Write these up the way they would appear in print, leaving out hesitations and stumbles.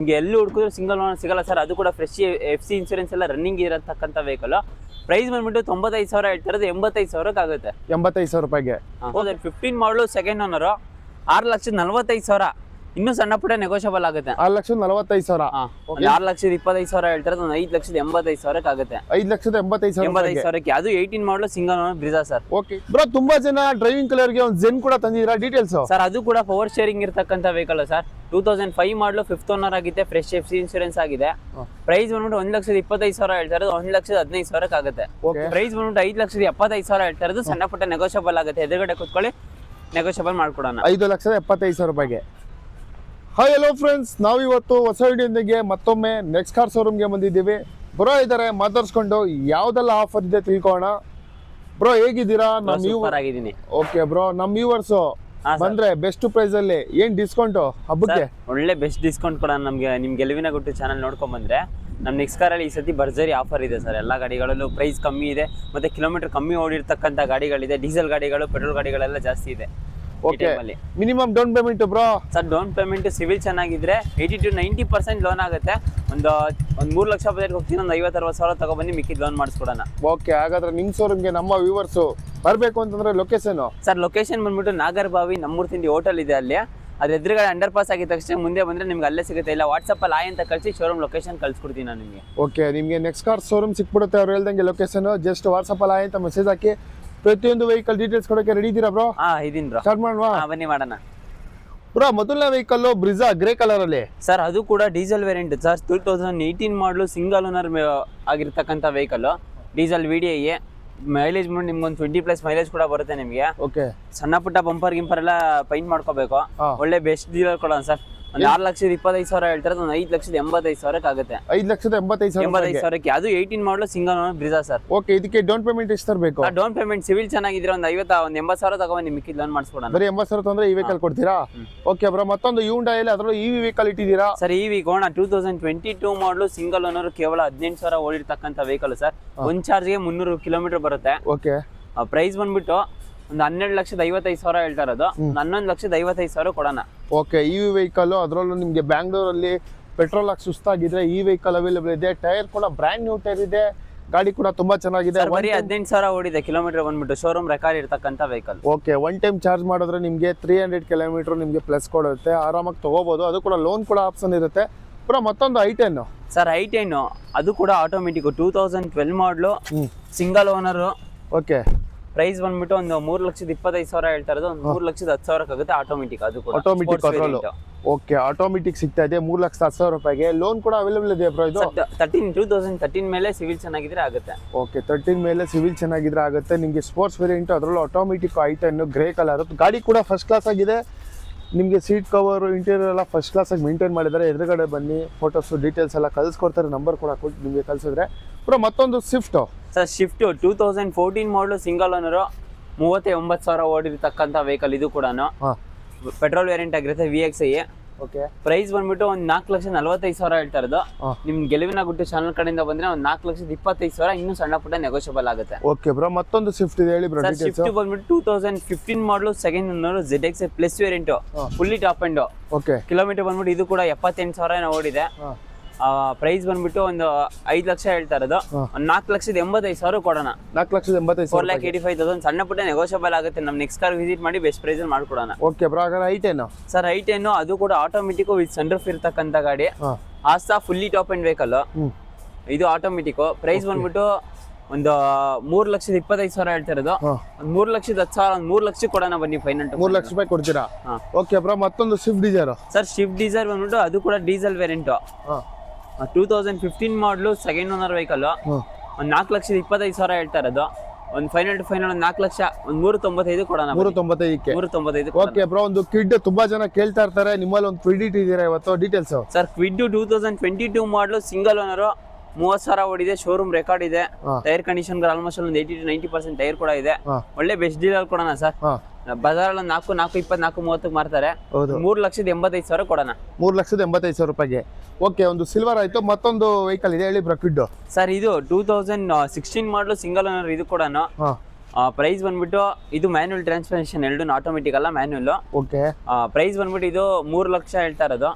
ನಿಮಗೆ ಎಲ್ಲಿ ಹುಡುಕಿದ್ರು single owner ಸಿಗಲ್ಲ ಸರ್. ಅದು ಕೂಡ ಫ್ರೆಶ್ FC ಇನ್ಶೂರೆನ್ಸ್ ಎಲ್ಲ ರನ್ನಿಂಗ್ ಇರತಕ್ಕಂಥ ವೆಹಿಕಲ್. ಪ್ರೈಸ್ ಬಂದ್ಬಿಟ್ಟು 95,000 ಹೇಳ್ತಿರೋದು 85,000 ಆಗುತ್ತೆ. 85,000 ರೂಪಾಯಿಗೆ. 2015 ಮಾಡಲು ಸೆಕೆಂಡ್ ಓನರ್ 6,45,000. ಇನ್ನೂ ಸಣ್ಣ ಪುಟ್ಟ ನೆಗೋಷಿಯಬಲ್ ಆಗುತ್ತೆ. 6,45,000. 6,25,000 ಹೇಳ್ತಿರೋದು 5,85,000 ಆಗುತ್ತೆ. 5,85,000 ಅದು 18 ಮಾಡಲು single owner Brezza sir. Okay bro, ತುಂಬಾ ಜನ ಡ್ರೈವಿಂಗ್ ಕಲರ್ಗೆ ಒಂದು ಜೆನ್ ಕೂಡ ತಂದಿದ್ದೀರಾ, ಡೀಟೇಲ್ಸ್ ಸರ್? ಅದು ಕೂಡ ಪವರ್ ಶೇರಿಂಗ್ ಇರತಕ್ಕಂಥ ವೆಹಿಕಲ್ ಸರ್. 2005 ಮಾಡಲು 5th ಓನರ್ ಆಗಿದೆ. ಫ್ರೆಶ್ FC ಇನ್ಶೂರೆನ್ಸ್ ಆಗಿದೆ. ಪ್ರೈಸ್ ಬಂದ್ಬಿಟ್ಟು 1,25,000 ಹೇಳ್ತಾ ಇರೋದು 1,15,000 ಆಗುತ್ತೆ. ಪ್ರೈಸ್ ಬಂದ್ಬಿಟ್ಟು 5,75,000 ಹೇಳ್ತಾ ಇರೋದು ಸಣ್ಣ ಪುಟ್ಟ ನೆಗೋಷಿಯಬಲ್ ಆಗುತ್ತೆ. ಎದುರುಗಡೆ ಕೂತ್ಕೊಳ್ಳಿ, ನೆಗೋಷಿಯಬಲ್ ಮಾಡ್ಕೊಡೋಣ. 5,75,000 ರೂಪಾಯಿಗೆ. ಹಾಯ್ ಹಲೋ ಫ್ರೆಂಡ್ಸ್, ನಾವಿವತ್ತು ಹೊಸ ವಿಡಿಯೋದೊಂದಿಗೆ ಮತ್ತೊಮ್ಮೆ ನೆಕ್ಸ್ಟ್ ಕಾರ್ ಶೋರೂಮ್ಗೆ ಬಂದಿದ್ದೀವಿ. ಬ್ರೋ ಇದ್ದಾರೆ, ಮಾತಾಡ್ಸ್ಕೊಂಡು ಯಾವ್ದೆಲ್ಲ ಆಫರ್ ಇದೆ ತಿಳ್ಕೋಣ. ಬ್ರೋ ಹೇಗಿದ್ದೀರಾ? ಆಗಿದ್ದೀನಿ. ಓಕೆ ಬ್ರೋ, ನಮ್ಮ ವ್ಯೂವರ್ಸ್ ಬಂದ್ರೆ ಬೆಸ್ಟ್ ಪ್ರೈಸ್ ಅಲ್ಲಿ ಏನ್ ಡಿಸ್ಕೌಂಟ್ ಹಬ್ಬಕ್ಕೆ? ಒಳ್ಳೆ ಬೆಸ್ಟ್ ಡಿಸ್ಕೌಂಟ್ ಕೊಡೋಣ ನಮ್ಗೆ. ನಿಮ್ ಗೆಲುವಿನ ಗುಟ್ಟು ಚಾನಲ್ ನೋಡ್ಕೊಂಡ್ ಬಂದ್ರೆ ನಮ್ ನೆಕ್ಸ್ಟ್ ಕಾರಲ್ಲಿ ಈ ಸತಿ ಭರ್ಜರಿ ಆಫರ್ ಇದೆ ಸರ್. ಎಲ್ಲಾ ಗಾಡಿಗಳಲ್ಲೂ ಪ್ರೈಸ್ ಕಮ್ಮಿ ಇದೆ, ಮತ್ತೆ ಕಿಲೋಮೀಟರ್ ಕಮ್ಮಿ ಓಡಿರ್ತಕ್ಕಂಥ ಗಾಡಿಗಳಿದೆ. ಡೀಸೆಲ್ ಗಾಡಿಗಳು, ಪೆಟ್ರೋಲ್ ಗಾಡಿಗಳೆಲ್ಲ ಜಾಸ್ತಿ ಇದೆ. Okay, minimum down payment bro? Sir down payment civil ಚೆನ್ನಾಗಿದ್ರೆ 80 to 90% ಲೋನ್ ಆಗುತ್ತೆ. ಒಂದು 3 ಲಕ್ಷ ಬಜೆಟ್ ಹೋಗ್ತೀನಿ, ಒಂದು 50-60 ತಗೊಬನ್ನಿ, ಮಿಕ್ಕಿದ್ ಲೋನ್ ಮಾಡಿಸ್ಕೊಡೋಣ. ಓಕೆ, ಹಾಗಾದ್ರೆ ನಿಮ್ ಶೋರೂಮ್ಗೆ ನಮ್ಮ ವ್ಯೂವರ್ಸ್ ಬರ್ಬೇಕು ಅಂತಂದ್ರೆ ಲೊಕೇಶನ್? ಸರ್ ಲೊಕೇಶನ್ ಬಂದ್ಬಿಟ್ಟು ನಾಗರಬಾವಿ ನಮ್ಮೂರ್ ತಿಂಡಿ ಹೋಟೆಲ್ ಇದೆ ಅಲ್ಲಿ. ಅದ್ರ ಎದುರುಗಡೆ ಅಂಡರ್ ಪಾಸ್ ಆಗಿದ ತಕ್ಷಣ ಮುಂದೆ ಬಂದ್ರೆ ನಿಮ್ಗೆ ಅಲ್ಲೇ ಸಿಗುತ್ತೆ. ಇಲ್ಲ ವಾಟ್ಸಪ್ ಅಲ್ಲಿ ಅಂತ ಕಳಿಸಿ ಶೋರೂಮ್ ಲೊಕೇಶನ್ ಕಳ್ಸಿಕೊಡ್ತೀನಿ ನಾನು ನಿಮಗೆ. ಓಕೆ, ನಿಮಗೆ ನೆಕ್ಸ್ಟ್ ಕಾರ್ ಶೋರೂಮ್ ಸಿಕ್ಬಿಡುತ್ತೆ. ಅವ್ರು ಹೇಳ್ದಂಗೆ ಲೊಕೇಶನ್ ಜಸ್ಟ್ ವಾಟ್ಸಪ್ ಅಲ್ಲಿ ಅಂತ ಮೆಸೇಜ್ ಹಾಕಿ ಪ್ರತಿಯೊಂದು ವೆಹಿಕಲ್ ಡೀಟೇಲ್ಸ್ ಕೊಡೋಕೆ ರೆಡಿ ಇದ್ದೀರಾ ಬ್ರೋ? ಇದೀನಿ ಬ್ರೋ. ಸ್ಟಾರ್ಟ್ ಮಾಡುವ? ಬನ್ನಿ ಮಾಡೋಣ ಬ್ರೋ. ಮೊದಲನೇ ವೆಹಿಕಲ್ ಬ್ರಿಜಾ ಗ್ರೇ ಕಲರ್ ಅಲ್ಲಿ ಸರ್. ಅದು ಕೂಡ ಡೀಸೆಲ್ ವೇರಿಯಂಟ್ ಸರ್. 2018 ಮಾಡಲು ಸಿಂಗಲ್ ಓನರ್ ಆಗಿರ್ತಕ್ಕಂಥ ವೆಹಿಕಲ್. Diesel VDI. ಮೈಲೇಜ್ ನಿಮ್ಗೆ ಒಂದು 20+ ಮೈಲೇಜ್ ಕೂಡ ಬರುತ್ತೆ ನಿಮಗೆ. ಓಕೆ, ಸಣ್ಣ ಪುಟ್ಟ ಬಂಪರ್ ಗಿಂಪರ್ ಎಲ್ಲ ಪೈಂಟ್ ಮಾಡ್ಕೋಬೇಕು. ಒಳ್ಳೆ ಬೆಸ್ಟ್ ಡೀಲರ್ ಕೊಡೋಣ ಸರ್. ಒಂದು 6,25,000 ಹೇಳ್ತಾರೆ, ಒಂದು 5,85,000 ಆಗುತ್ತೆ. 5,85,000. ಅದು 18 ಮಾಡಲು single owner Brezza sir. Okay, ಇದಕ್ಕೆ ಡೌನ್ ಪೇಮೆಂಟ್ ಎಷ್ಟು ತರಬೇಕು? ಡೌನ್ ಪೇಮೆಂಟ್ ಸಿವಿಲ್ ಚೆನ್ನಾಗಿದ್ರೆ ಒಂದು 80,000 ತಗೊಂಡು ನಿಮಗೆ ಲೋನ್ ಮಾಡಿಸ್ಕೊಡೋಣ. ಬರೀ 80,000 ತಂದ್ರೆ ಈ ವೆಹಿಕಲ್ ಕೊಡ್ತೀರಾ? ಓಕೆ ಬ್ರೋ, ಮತ್ತೊಂದು ಯೂಂಡಾಯಲ್ಲಿ ಅದರಲ್ಲೂ EV ವೆಹಿಕಲ್ ಇಟ್ಟಿದ್ದೀರಾ ಸರ್. EV ಗೋಣ 2022 ಮಾಡಲು ಸಿಂಗಲ್ ಓನರ್, ಕೇವಲ 18,000 ಓಡಿರ್ತಕ್ಕಂಥ ವೆಹಿಕಲ್ ಸರ್. ಒಂದು ಚಾರ್ಜ್ಗೆ 300 ಕಿಲೋಮೀಟರ್ ಬರುತ್ತೆ. ಓಕೆ, ಪ್ರೈಸ್ ಬಂದ್ಬಿಟ್ಟು ಒಂದು 12,55,000 ಹೇಳ್ತಾ ಇರೋದು. 11,55,000 ಕೊಡೋಣ. ಓಕೆ, EV ವೆಹಿಕಲ್ ಅದರಲ್ಲೂ ನಿಮಗೆ ಬ್ಯಾಂಗ್ಳೂರಲ್ಲಿ ಪೆಟ್ರೋಲ್ ಹಾಕಿ ಸುಸ್ತಾಗಿದ್ರೆ ಈ ವೆಹಿಕಲ್ ಅವೈಲೇಬಲ್ ಇದೆ. ಟೈರ್ ಕೂಡ ಬ್ರ್ಯಾಂಡ್ ನ್ಯೂ ಟೈರ್ ಇದೆ. ಗಾಡಿ ಕೂಡ ತುಂಬಾ ಚೆನ್ನಾಗಿದೆ. ಬರೀ 18,000 ಓಡಿದೆ ಕಿಲೋಮೀಟರ್ ಬಂದ್ಬಿಟ್ಟು. ಶೋರೂಮ್ ರೆಕಾರ್ಡ್ ಇರ್ತಕ್ಕಂಥ vehicle. Okay, one time charge ಮಾಡಿದ್ರೆ ನಿಮಗೆ 300 ಕಿಲೋಮೀಟರ್ ನಿಮಗೆ ಪ್ಲಸ್ ಕೊಡುತ್ತೆ. ಆರಾಮಾಗಿ ತಗೋಬಹುದು. ಅದು ಕೂಡ ಲೋನ್ ಕೂಡ ಆಪ್ಷನ್ ಇರುತ್ತೆ. ಪುರ ಮತ್ತೊಂದು i10 ಸರ್. i10 ಅದು ಕೂಡ ಆಟೋಮೆಟಿಕ್ 2012 ಮಾಡಲು ಸಿಂಗಲ್ ಓನರ್. ಓಕೆ, ಪ್ರೈಸ್ ಬಂದ್ಬಿಟ್ಟು ಒಂದು 3,25,000 ಹೇಳ್ತಾ ಇರೋದು. ಒಂದು 3,10,000 ಆಗುತ್ತೆ ಆಟೋಮೆಟಿಕ್. ಅದು ಕೂಡ ಆಟೋಮೆಟಿಕ್ ಅದರಲ್ಲೂ. ಓಕೆ, ಆಟೋಮೆಟಿಕ್ ಸಿಗ್ತಾ ಇದೆ 3,10,000 ರೂಪಾಯಿಗೆ. ಲೋನ್ ಕೂಡ ಅವೈಲೇಬಲ್ ಇದೆ ಬ್ರೋ. ಇದು 2013 ಮೇಲೆ ಸಿವಿಲ್ ಚೆನ್ನಾಗಿದ್ರೆ ಆಗುತ್ತೆ. ಓಕೆ, 13 ಮೇಲೆ ಸಿವಿಲ್ ಚೆನ್ನಾಗಿದ್ರೆ ಆಗುತ್ತೆ. ನಿಮಗೆ ಸ್ಪೋರ್ಟ್ಸ್ ವೇರಿಯಂಟ್ ಅದರಲ್ಲೂ ಆಟೋಮೆಟಿಕ್ i10 ಗ್ರೇ ಕಲರ್. ಗಾಡಿ ಕೂಡ ಫಸ್ಟ್ ಕ್ಲಾಸ್ ಆಗಿದೆ. ನಿಮಗೆ ಸೀಟ್ ಕವರ್, ಇಂಟೀರಿಯರ್ ಎಲ್ಲ ಫಸ್ಟ್ ಕ್ಲಾಸ್ ಆಗಿ ಮೇಂಟೈನ್ ಮಾಡಿದ್ದಾರೆ. ಎದುರುಗಡೆ ಬನ್ನಿ, ಫೋಟೋಸ್ ಡೀಟೇಲ್ಸ್ ಎಲ್ಲ ಕಳಿಸ್ಕೊಡ್ತಾರೆ. ನಂಬರ್ ಕೂಡ ಕೊಟ್ಟು ನಿಮಗೆ ಕಳಿಸಿದ್ರೆ. ಪುರ ಮತ್ತೊಂದು ಸ್ವಿಫ್ಟ್ ಸರ್. ಸ್ವಿಫ್ಟ್ 2014 ಮಾಡಲು ಸಿಂಗಲ್ ಓನರ್, 39,000 ಓಡಿರ್ತಕ್ಕಂಥ ವೆಹಿಕಲ್. ಇದು ಕೂಡ ಪೆಟ್ರೋಲ್ ವೇರಿಯಂಟ್ ಆಗಿರುತ್ತೆ, VXI. ಓಕೆ, ಪ್ರೈಸ್ ಬಂದ್ಬಿಟ್ಟು ಒಂದು 4,45,000 ಹೇಳ್ತಾ ಇರೋದು. ನಿಮ್ ಗೆಲುವಿನ ಗುಟ್ಟು ಚಾನಲ್ ಕಡೆಯಿಂದ ಬಂದ್ರೆ ಒಂದು 4,25,000 ಇನ್ನೂ ಸಣ್ಣ ಪುಟ್ಟ ನೆಗೋಷಿಯಬಲ್ ಆಗುತ್ತೆ. ಓಕೆ ಬ್ರೋ, ಮತ್ತೊಂದು ಸ್ವಿಫ್ಟ್ ಇದೆ, ಹೇಳಿ ಬ್ರೋ. ಸ್ವಿಫ್ಟ್ ಬಂದ್ಬಿಟ್ಟು 2015 ಮಾಡಲು second owner, ZXi plus variant, fully top and. Okay, kilometre ಬಂದ್ಬಿಟ್ಟು ಇದು ಕೂಡ 78,000 ಓಡಿದೆ. ಪ್ರೈಸ್ ಬಂದ್ಬಿಟ್ಟು ಒಂದು 5 ಲಕ್ಷ ಹೇಳ್ತಾ ಇರೋದು. ಒಂದು 4,85,000 ಕೊಡೋಣ. 4,85,000, 4,85,000 ಸಣ್ಣ ಪುಟ್ಟ ನೆಗೋಷಿಯಬಲ್ ಆಗುತ್ತೆ. ನಮ್ ನೆಕ್ಸ್ಟ್ ಕಾರ್ ವಿಸಿಟ್ ಮಾಡಿ ಬೆಸ್ಟ್ ಪ್ರೈಸ್ ಅಲ್ಲಿ ಮಾಡ್ಕೊಡೋಣ. ಓಕೆ ಬ್ರೋ, ಹಾಗಾದ್ರೆ i10 ಸರ್. i10 ಅದು ಕೂಡ ಆಟೋಮೆಟಿಕ್ ವಿತ್ ಸನ್ರೂಫ್ ಇರ್ತಕ್ಕಂಥ ಗಾಡಿ. ಆಸ್ತಾ ಫುಲ್ಲಿ ಟಾಪ್ ಅಂಡ್ ವೆಹಿಕಲ್. ಇದು ಆಟೋಮೆಟಿಕ್. ಪ್ರೈಸ್ ಬಂದ್ಬಿಟ್ಟು ಒಂದು 3,25,000 ಹೇಳ್ತಾ ಇರೋದು. ಒಂದು 3,10,000, 3 ಲಕ್ಷ ಕೊಡೋಣ ಬನ್ನಿ ಫೈನಲ್. 3 ಲಕ್ಷ ರೂಪಾಯಿ ಕೊಡ್ತೀರಾ? ಓಕೆ ಬ್ರೋ, ಮತ್ತೊಂದು Swift Dzire sir. Swift Dzire ಬಂದ್ಬಿಟ್ಟು ಅದು ಕೂಡ ಡೀಸೆಲ್ ವೇರಿಯಂಟ್. 2015 ಮಾಡಲು ಸೆಕೆಂಡ್ ಓನರ್ ವೆಹಿಕಲ್. ಒಂದು 4,25,000 ಹೇಳ್ತಾ ಇರೋದು. ಒಂದು ಫೈನಲ್ ಒಂದು 4 ಲಕ್ಷ, ಒಂದು 395 ಕೊಡೋಣ. 395ಕ್ಕೆ. 395. ಓಕೆ ಬ್ರೋ, ಒಂದು ಕ್ವಿಡ್ ತುಂಬಾ ಜನ ಕೇಳ್ತಾ ಇರ್ತಾರೆ. ನಿಮ್ಮಲ್ಲಿ ಒಂದು ಕ್ವಿಡ್ ಇಟ್ಟಿದ್ದೀರಾ ಇವತ್ತು, ಡೀಟೇಲ್ಸ್? ಸರ್, ಕ್ವಿಡ್ 2022 ಮಾಡಲು ಸಿಂಗಲ್ ಓನರ್, 30,000 ಓಡಿದೆ. ಶೋರೂಮ್ ರೆಕಾರ್ಡ್ ಇದೆ. ಟೈರ್ ಕಂಡೀಷನ್ ಆಲ್ಮೋಸ್ಟ್ ಒಂದು 80 to 90% ಟೈರ್ ಕೂಡ ಇದೆ. ಒಳ್ಳೆ ಬೆಸ್ಟ್ ಡೀಲರ್ ಕೊಡೋಣ ಸರ್. ಬಜಾರ್ 4,24,30 ಮಾರ್ತಾರೆ. 3,85,000 ಕೊಡೋಣ. 3,85,000 ರೂಪಾಯಿಗೆ. ಓಕೆ, ಒಂದು ಸಿಲ್ವರ್ ಆಯ್ತು. ಮತ್ತೊಂದು ವೆಹಿಕಲ್ ಇದೆ, ಹೇಳಿ ಬ್ರೋ. Kwid sir. ಇದು 2016 ಮಾಡಲು ಸಿಂಗಲ್ ಓನರ್. ಇದು ಕೂಡ ಪ್ರೈಸ್ ಬಂದ್ಬಿಟ್ಟು ಇದು ಮ್ಯಾನ್ಯುವಲ್ ಟ್ರಾನ್ಸ್ಮಿಷನ್, ಎರಡು ಆಟೋಮೆಟಿಕ್ ಅಲ್ಲ ಮ್ಯಾನ್ಯುವಲ್. ಓಕೆ, ಪ್ರೈಸ್ ಬಂದ್ಬಿಟ್ಟು ಇದು 3 ಲಕ್ಷ ಹೇಳ್ತಾ ಇರೋದು.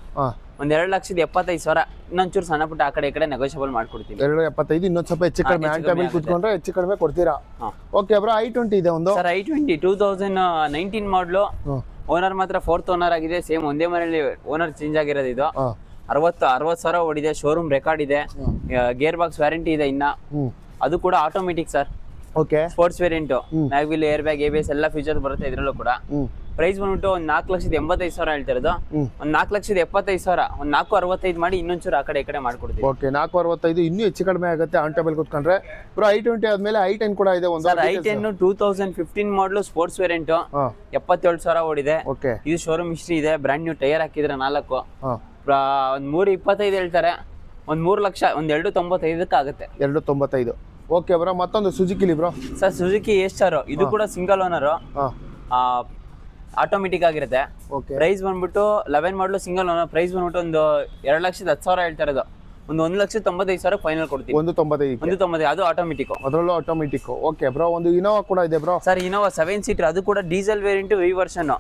ಒಂದ್ 2,75,000 ಇನ್ನೊಂಚೂರು ಸಣ್ಣ ಪುಟ್ಟ ಆ ಕಡೆ ಈ ಕಡೆ ನೆಗೋಷಿಯಬಲ್ ಮಾಡ್ಕೊಡ್ತೀನಿ. 2.75 ಇನ್ನೊಂದ್ ಸ್ವಲ್ಪ ಹೆಚ್ಚು ಕಡಿಮೆ ಆನ್ ಟೇಬಲ್ ಕುತ್ಕೊಂಡ್ರೆ ಹೆಚ್ಚು ಕಡಿಮೆ ಕೊಡ್ತೀರಾ. ಓಕೆ ಬ್ರೋ i20 ಇದೆ ಒಂದು ಸರ್ i20 2019 ಮಾಡಲು. ಓನರ್ ಮಾತ್ರ 4th ಓನರ್ ಆಗಿದೆ. ಸೇಮ್ ಒಂದೇ ಮನೆಯಲ್ಲಿ ಓನರ್ ಚೇಂಜ್ ಆಗಿರೋದು. ಇದು 60,000 ಓಡಿದೆ. ಶೋರೂಮ್ ರೆಕಾರ್ಡ್ ಇದೆ. ಗೇರ್ ಬಾಕ್ಸ್ ವ್ಯಾರಂಟಿ ಇದೆ ಇನ್ನ. ಅದು ಕೂಡ automatic sir. Okay sports variant, mag wheel, air bag, ABS ಎಲ್ಲ ಫೀಚರ್ಸ್ ಬರುತ್ತೆ ಇದ್ರಲ್ಲೂ ಕೂಡ. ಪ್ರೈಸ್ ಬಂದ್ಬಿಟ್ಟು ಒಂದು 4,85,000 ಹೇಳ್ತಾ ಇರೋದು. ಒಂದು 4,75,000 ಒಂದು 4,65 ಮಾಡಿ ಇನ್ನೊಂಚೂರು ಆ ಕಡೆ ಈ ಕಡೆ ಮಾಡ್ಕೊಡ್ತೀವಿ. ಓಕೆ 4,65 ಇನ್ನೂ ಹೆಚ್ಚು ಕಡಿಮೆ ಆಗುತ್ತೆ ಆನ್ ಟೇಬಲ್ ಕುತ್ಕೊಂಡ್ರೆ. ಬ್ರೋ i20 ಆದ್ಮೇಲೆ i10 ಕೂಡ ಇದೆ ಒಂದು. ಸರ್ i10 2015 ಮಾಡಲು ಸ್ಪೋರ್ಟ್ಸ್ ವೇರಿಯಂಟ್ 77,000 ಓಡಿದೆ. ಓಕೆ ಇದು ಶೋರೂಮ್ ಹಿಸ್ಟ್ರಿ ಇದೆ. ಬ್ರ್ಯಾಂಡ್ ನ್ಯೂ ಟೈರ್ ಹಾಕಿದ್ರೆ 4 ಒಂದು 325 ಹೇಳ್ತಾರೆ. ಒಂದು 3 ಲಕ್ಷ ಒಂದು 295 ಆಗುತ್ತೆ. 295. ಓಕೆ ಬ್ರೋ ಮತ್ತೊಂದು ಸುಜುಕಿಲಿ ಬ್ರೋ. ಸರ್ ಸುಜುಕಿ ಎಸ್ಟಾರ್ ಇದು ಕೂಡ ಸಿಂಗಲ್ ಓನರ್ ಆಟೋಮೆಟಿಕ್ ಆಗಿರುತ್ತೆ. ಪ್ರೈಸ್ ಬಂದ್ಬಿಟ್ಟು 11 ಮಾಡಲು ಸಿಂಗಲ್ ಓನರ್. ಪ್ರೈಸ್ ಬಂದ್ಬಿಟ್ಟು ಒಂದು 2,10,000 ಹೇಳ್ತಾ ಇರೋದು. ಒಂದು 1,95,000 ಫೈನಲ್ ಕೊಡ್ತೀವಿ. 195 ಅದು ಆಟೋಮೆಟಿಕ್. ಅದರಲ್ಲೂ ಆಟೋಮೆಟಿಕ್. ಓಕೆ ಬ್ರೋ ಒಂದು ಇನೋವಾ ಕೂಡ ಇದೆ ಬ್ರೋ. ಸರ್ ಇನೋವಾ 7 ಸೀಟರ್ ಅದು ಕೂಡ diesel variant V version.